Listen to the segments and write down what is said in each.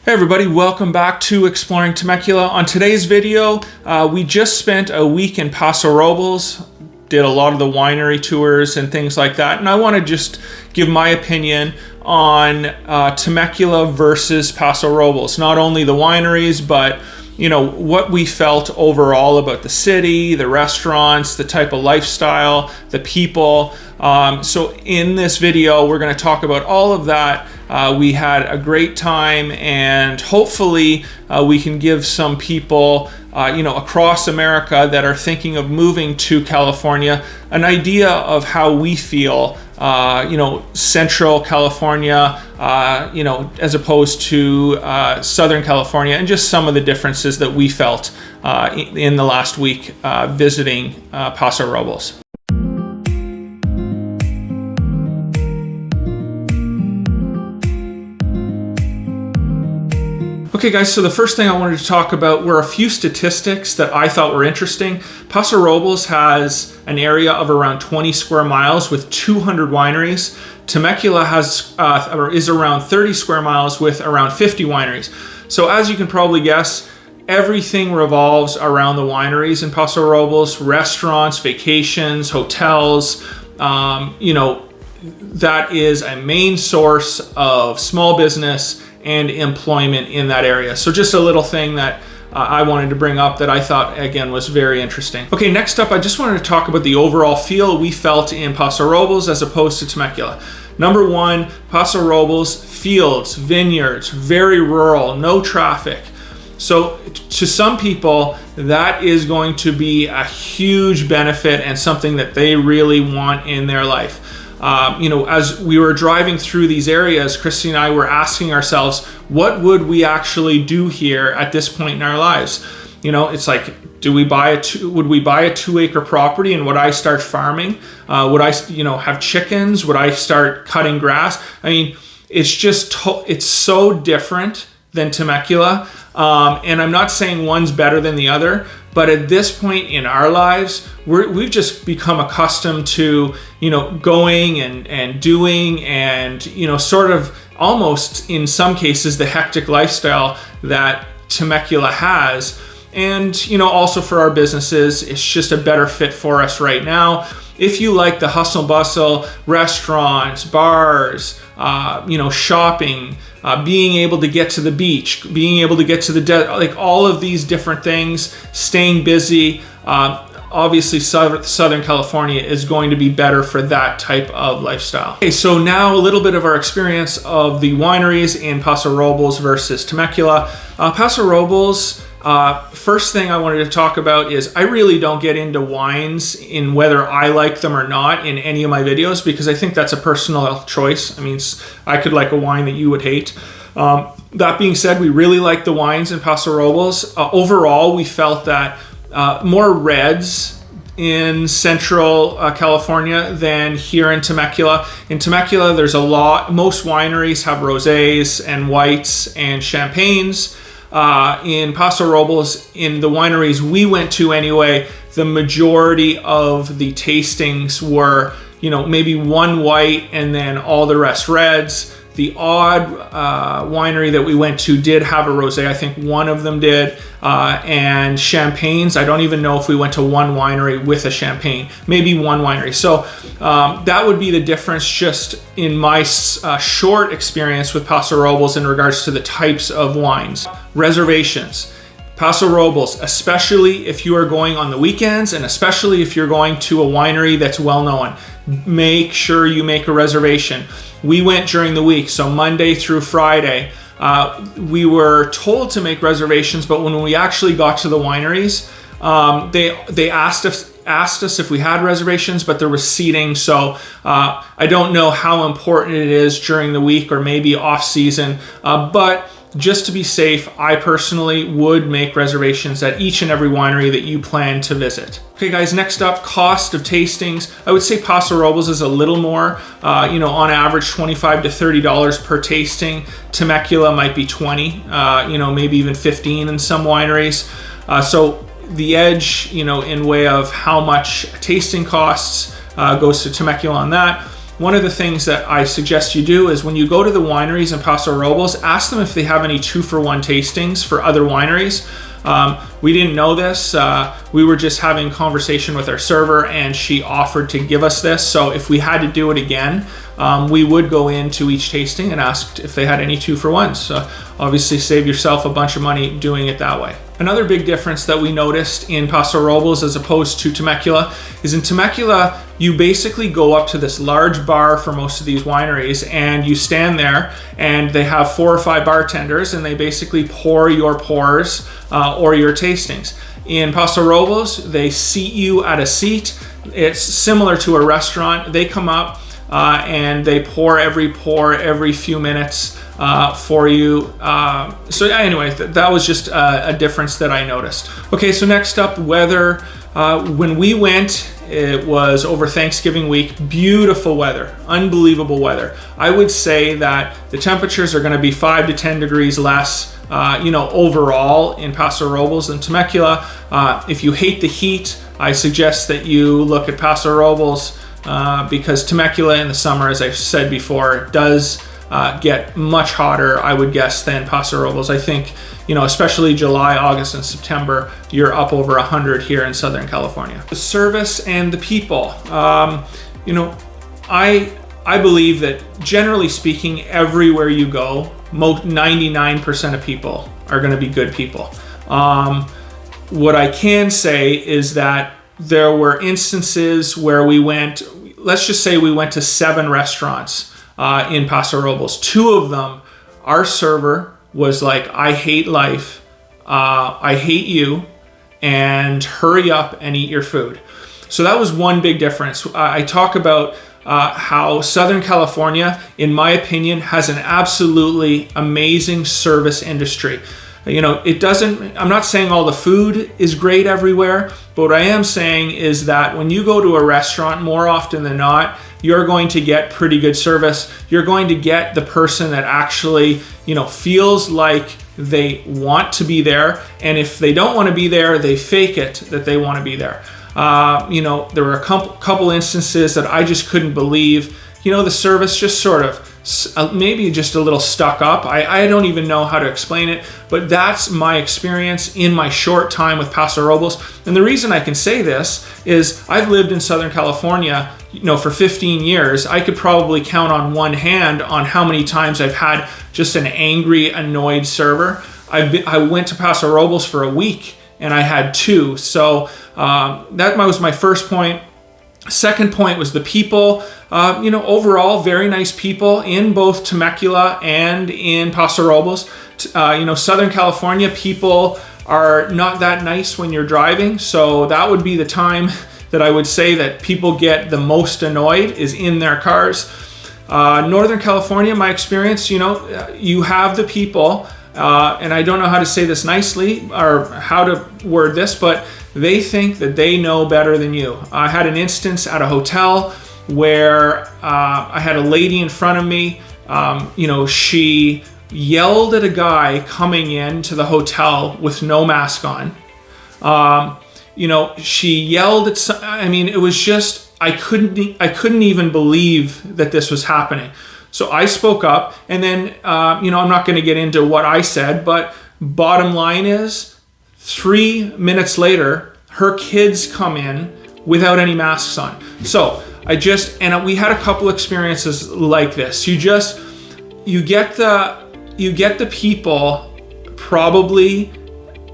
Hey everybody, welcome back to Exploring Temecula. On today's video, we just spent a week in Paso Robles, did a lot of the winery tours and things like that, and I want to just give my opinion on Temecula versus Paso Robles. Not only the wineries, but what we felt overall about the city, the restaurants, the type of lifestyle, the people. So in this video, we're going to talk about all of that. We had a great time, and hopefully we can give some people across America that are thinking of moving to California an idea of how we feel Central California, as opposed to Southern California, and just some of the differences that we felt in the last week visiting Paso Robles. Okay guys, so the first thing I wanted to talk about were a few statistics that I thought were interesting. Paso Robles has an area of around 20 square miles with 200 wineries. Temecula is around 30 square miles with around 50 wineries. So as you can probably guess, everything revolves around the wineries in Paso Robles: restaurants, vacations, hotels. That is a main source of small business and employment in that area. So just a little thing that I wanted to bring up that I thought, again, was very interesting. Okay, next up, I just wanted to talk about the overall feel we felt in Paso Robles as opposed to Temecula. Number one, Paso Robles, fields, vineyards, very rural, no traffic. So to some people, that is going to be a huge benefit and something that they really want in their life. As we were driving through these areas, Christy and I were asking ourselves, what would we actually do here at this point in our lives? It's like, would we buy a 2-acre property, and would I start farming? Would I, have chickens? Would I start cutting grass? I mean, it's so different than Temecula. And I'm not saying one's better than the other, but at this point in our lives, we've just become accustomed to, going and doing and, sort of almost in some cases the hectic lifestyle that Temecula has. And, also for our businesses, it's just a better fit for us right now. If you like the hustle bustle, restaurants, bars, shopping, being able to get to the beach, being able to get to the like all of these different things, staying busy, obviously Southern California is going to be better for that type of lifestyle. Okay, so now a little bit of our experience of the wineries in Paso Robles versus Temecula. Paso Robles, first thing I wanted to talk about is I really don't get into wines in whether I like them or not in any of my videos, because I think that's a personal choice. I mean, I could like a wine that you would hate. That being said, we really like the wines in Paso Robles. Overall, we felt that more reds in Central California than here in Temecula. In Temecula, there's most wineries have rosés and whites and champagnes. In Paso Robles, in the wineries we went to anyway, the majority of the tastings were, maybe one white and then all the rest reds. The odd winery that we went to did have a rosé. I think one of them did. And champagnes, I don't even know if we went to one winery with a champagne. Maybe one winery. So that would be the difference just in my short experience with Paso Robles in regards to the types of wines. Reservations. Paso Robles, especially if you are going on the weekends and especially if you're going to a winery that's well known, make sure you make a reservation. We went during the week, so Monday through Friday. We were told to make reservations, but when we actually got to the wineries, they asked us if we had reservations, but there was seating. So I don't know how important it is during the week or maybe off season, but just to be safe, I personally would make reservations at each and every winery that you plan to visit. Okay guys, next up, cost of tastings. I would say Paso Robles is a little more, on average $25 to $30 per tasting. Temecula might be 20, maybe even 15 in some wineries. So the edge, in way of how much tasting costs goes to Temecula on that. one of the things that I suggest you do is when you go to the wineries in Paso Robles, ask them if they have any 2-for-1 tastings for other wineries. We didn't know this. We were just having conversation with our server and she offered to give us this. So if we had to do it again, we would go into each tasting and ask if they had any 2-for-1s. So obviously save yourself a bunch of money doing it that way. Another big difference that we noticed in Paso Robles as opposed to Temecula is in Temecula, you basically go up to this large bar for most of these wineries and you stand there and they have 4 or 5 bartenders and they basically pour your pours or your tastings. In Paso Robles, they seat you at a seat. It's similar to a restaurant. They come up and they pour every few minutes for you. So anyway, that was just a difference that I noticed. Okay, so next up, weather. When we went, it was over Thanksgiving week. Beautiful weather, unbelievable weather. I would say that the temperatures are going to be 5 to 10 degrees less overall in Paso Robles than Temecula. If you hate the heat, I suggest that you look at Paso Robles because Temecula in the summer, as I've said before, does get much hotter, I would guess, than Paso Robles. I think, especially July, August, and September, you're up over 100 here in Southern California. The service and the people. I believe that generally speaking, everywhere you go, 99% of people are going to be good people. What I can say is that there were instances where we went, let's just say we went to 7 restaurants in Paso Robles. 2 of them, our server was like, I hate life, I hate you, and hurry up and eat your food. So that was one big difference. I talk about how Southern California, in my opinion, has an absolutely amazing service industry. I'm not saying all the food is great everywhere, but what I am saying is that when you go to a restaurant, more often than not, you're going to get pretty good service. You're going to get the person that actually, feels like they want to be there. And if they don't want to be there, they fake it that they want to be there. There were a couple instances that I just couldn't believe. The service just sort of maybe just a little stuck up. I don't even know how to explain it, but that's my experience in my short time with Paso Robles. And the reason I can say this is I've lived in Southern California, for 15 years. I could probably count on one hand on how many times I've had just an angry, annoyed server. I went to Paso Robles for a week and I had 2. So that was my first point. Second point was the people. Overall, very nice people in both Temecula and in Paso Robles. Southern California people are not that nice when you're driving. So that would be the time that I would say that people get the most annoyed is in their cars. Northern California, my experience, you have the people, and I don't know how to say this nicely or how to word this, but they think that they know better than you. I had an instance at a hotel where I had a lady in front of me. She yelled at a guy coming into the hotel with no mask on. She yelled at it was just, I couldn't even believe that this was happening. So I spoke up, and then, I'm not going to get into what I said, but bottom line is, 3 minutes later, her kids come in without any masks on. So we had a couple experiences like this. You get the people probably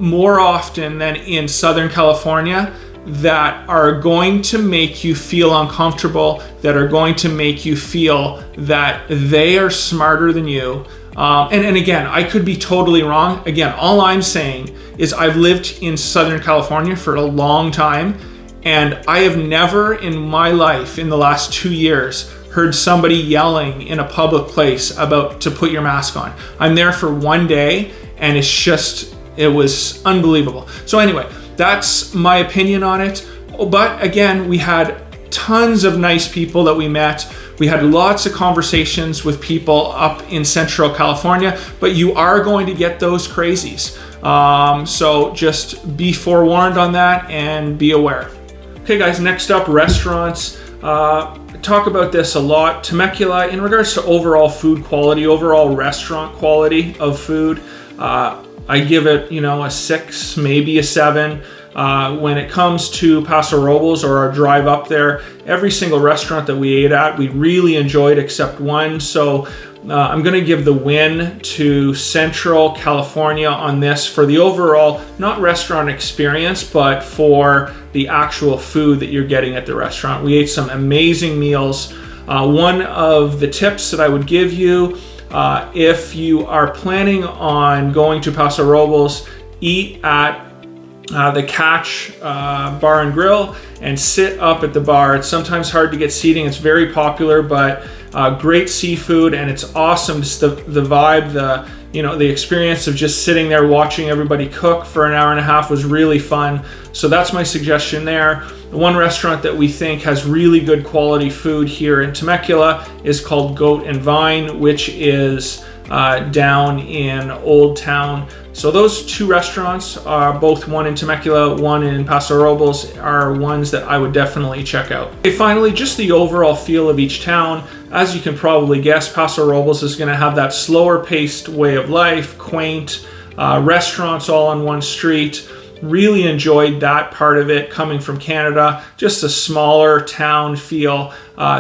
more often than in Southern California that are going to make you feel uncomfortable, that are going to make you feel that they are smarter than you. And again, I could be totally wrong. Again, all I'm saying is I've lived in Southern California for a long time, and I have never in my life in the last 2 years heard somebody yelling in a public place about to put your mask on. I'm there for 1 day, and it was unbelievable. So anyway, that's my opinion on it. But again, we had tons of nice people that we met. We had lots of conversations with people up in Central California, but you are going to get those crazies. So just be forewarned on that and be aware. Okay guys, next up, restaurants. talk about this a lot. Temecula, in regards to overall food quality, overall restaurant quality of food, I give it, a 6, maybe a 7. When it comes to Paso Robles or our drive up there, every single restaurant that we ate at, we really enjoyed except one. So I'm going to give the win to Central California on this for the overall, not restaurant experience, but for the actual food that you're getting at the restaurant. We ate some amazing meals. One of the tips that I would give you, if you are planning on going to Paso Robles, eat at the Catch Bar and Grill and sit up at the bar. It's sometimes hard to get seating. It's very popular, but great seafood, and it's awesome. Just the vibe, the experience of just sitting there watching everybody cook for an hour and a half was really fun. So that's my suggestion there. The one restaurant that we think has really good quality food here in Temecula is called Goat and Vine, which is down in Old Town. So those two restaurants, both one in Temecula, one in Paso Robles, are ones that I would definitely check out. Okay, finally, just the overall feel of each town. As you can probably guess, Paso Robles is going to have that slower paced way of life, quaint restaurants all on one street. Really enjoyed that part of it coming from Canada, just a smaller town feel.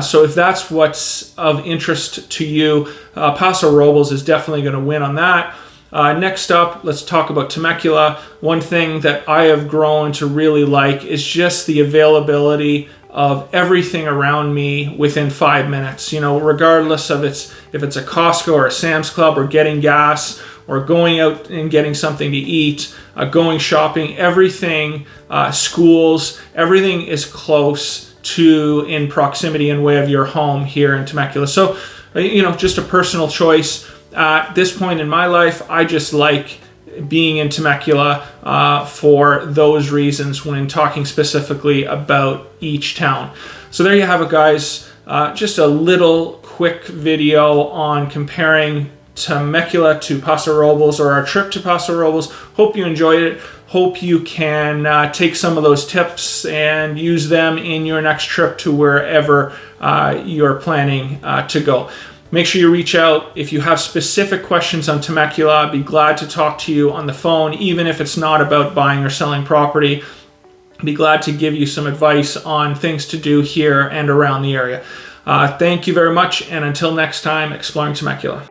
So if that's what's of interest to you, Paso Robles is definitely going to win on that. Next up, let's talk about Temecula. One thing that I have grown to really like is just the availability of everything around me within 5 minutes. Regardless of if it's a Costco or a Sam's Club or getting gas or going out and getting something to eat, going shopping, everything, schools, everything is close to in proximity and way of your home here in Temecula. So, just a personal choice. At this point in my life, I just like being in Temecula for those reasons when talking specifically about each town. So there you have it, guys. Just a little quick video on comparing Temecula to Paso Robles, or our trip to Paso Robles. Hope you enjoyed it. Hope you can take some of those tips and use them in your next trip to wherever you're planning to go. Make sure you reach out. If you have specific questions on Temecula, I'd be glad to talk to you on the phone, even if it's not about buying or selling property. I'd be glad to give you some advice on things to do here and around the area. Thank you very much, and until next time, exploring Temecula.